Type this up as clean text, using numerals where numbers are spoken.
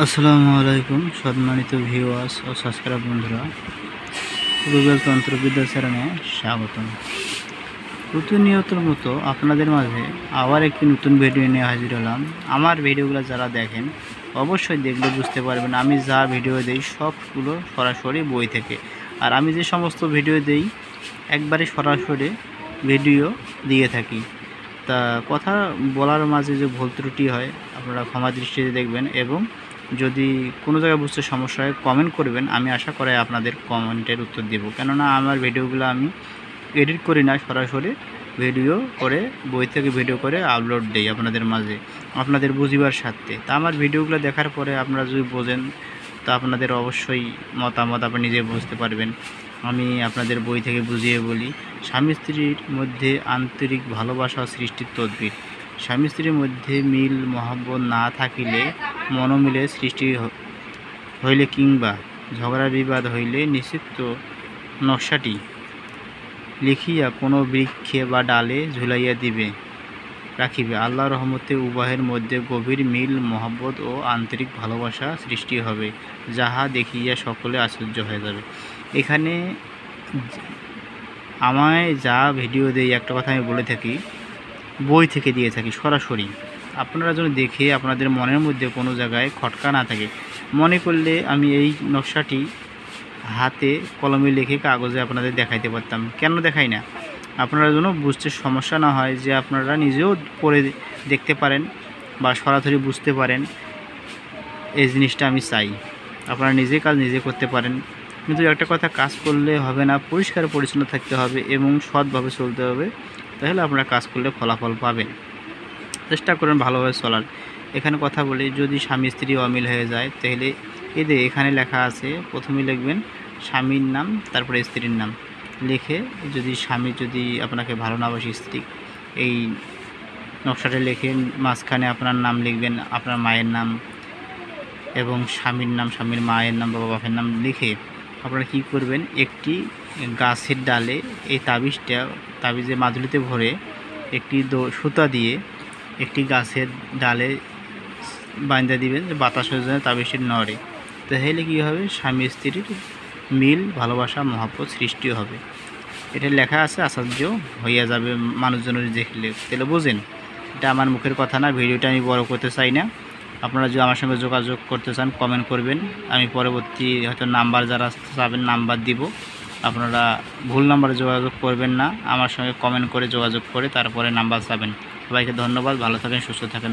আসসালামু আলাইকুম সম্মানিত ভিউয়ার্স ও সাবস্ক্রাইব বন্ধুরা, গুগল তন্ত্রবিদ্যা চ্যানেলে স্বাগতম। প্রতিনিয়তর মতো আপনাদের মাঝে আবার একটি নতুন ভিডিও নিয়ে হাজির হলাম। আমার ভিডিওগুলো যারা দেখেন অবশ্যই দেখলে বুঝতে পারবেন আমি যা ভিডিও দেই সবগুলো সরাসরি বই থেকে, আর আমি যে সমস্ত ভিডিও দেই একবারে সরাসরি ভিডিও দিয়ে থাকি। তা কথা বলার মাঝে যে ভুল ত্রুটি হয় আপনারা ক্ষমা দৃষ্টিতে দেখবেন, এবং যদি কোনো জায়গায় বুঝতে সমস্যা হয় কমেন্ট করবেন। আমি আশা করি আপনাদের কমেন্টের উত্তর দেব, কেননা আমার ভিডিওগুলো আমি এডিট করি না, সরাসরি ভিডিও করে বই থেকে ভিডিও করে আপলোড দিই আপনাদের মাঝে আপনাদের বুঝিবার স্বার্থে। তা আমার ভিডিওগুলো দেখার পরে আপনারা যদি বোঝেন তা আপনাদের অবশ্যই মতামত আপনি নিজে বুঝতে পারবেন। আমি আপনাদের বই থেকে বুঝিয়ে বলি। স্বামী স্ত্রীর মধ্যে আন্তরিক ভালোবাসা সৃষ্টির তদবির। স্বামী স্ত্রীর মধ্যে মিল মহব্বত না থাকিলে মনোমিলের সৃষ্টি হইলে কিংবা ঝগড়া বিবাদ হইলে নিশ্চিত নকশাটি লিখিয়া কোনো বৃক্ষে বা ডালে ঝুলাইয়া দিবে রাখিবে। আল্লাহ রহমতে উভয়ের মধ্যে গভীর মিল মহব্বত ও আন্তরিক ভালোবাসা সৃষ্টি হবে, যাহা দেখিয়া সকলে আশ্চর্য হয়ে যাবে। এখানে আমায় যা ভিডিও দেই একটা কথা আমি বলে থাকি, বই থেকে দিয়ে থাকি সরাসরি। আপনারা যেন দেখে আপনাদের মনের মধ্যে কোনো জায়গায় খটকা না থাকে, মনে করলে আমি এই নকশাটি হাতে কলমে লিখে কাগজে আপনাদের দেখাইতে পারতাম। কেন দেখাই না? আপনারা যেন বুঝতে সমস্যা না হয়, যে আপনারা নিজেও পড়ে দেখতে পারেন বা সরাসরি বুঝতে পারেন। এই জিনিসটা আমি চাই আপনারা নিজে কাজ নিজে করতে পারেন। কিন্তু একটা কথা, কাজ করলে হবে না, পরিষ্কার পরিচ্ছন্ন থাকতে হবে এবং সৎভাবে চলতে হবে, তাহলে আপনারা কাজ করলে ফলাফল পাবেন। চেষ্টা করেন ভালোভাবে চলার। এখানে কথা বলি, যদি স্বামী স্ত্রী অমিল হয়ে যায় তাহলে এখানে লেখা আছে, প্রথমে লিখবেন স্বামীর নাম, তারপরে স্ত্রীর নাম লিখে, যদি স্বামী যদি আপনাকে ভালো না বাসে, স্ত্রী এই নকশাটা লিখে মাঝখানে আপনার নাম লিখবেন, আপনার মায়ের নাম এবং স্বামীর নাম, স্বামীর মায়ের নাম, বাবা বাপের নাম লিখে আপনারা কী করবেন, একটি গাছের ডালে এই তাবিজের মাদুলিতে ভরে একটি সুতা দিয়ে একটি গাছের ডালে বাঁধা দিবেন, যে বাতাস হয়ে যায় তাবিজটি নড়ে। তাহলে কী হবে, স্বামী স্ত্রীর মিল ভালোবাসা মহব্বত সৃষ্টি হবে। এটা লেখা আছে, আশ্চর্য হইয়া যাবে মানুষজন দেখলে। তাহলে বোঝেন, এটা আমার মুখের কথা না, ভিডিওটা আমি বড় করতে চাই না। আপনারা যদি আমার সঙ্গে যোগাযোগ করতে চান কমেন্ট করবেন, আমি পরবর্তী হয়তো নাম্বার যারা চাবেন নাম্বার দিব। আপনারা ভুল নাম্বারে যোগাযোগ করবেন না, আমার সঙ্গে কমেন্ট করে যোগাযোগ করে তারপরে নাম্বার চাবেন। সবাইকে ধন্যবাদ, ভালো থাকেন, সুস্থ থাকেন।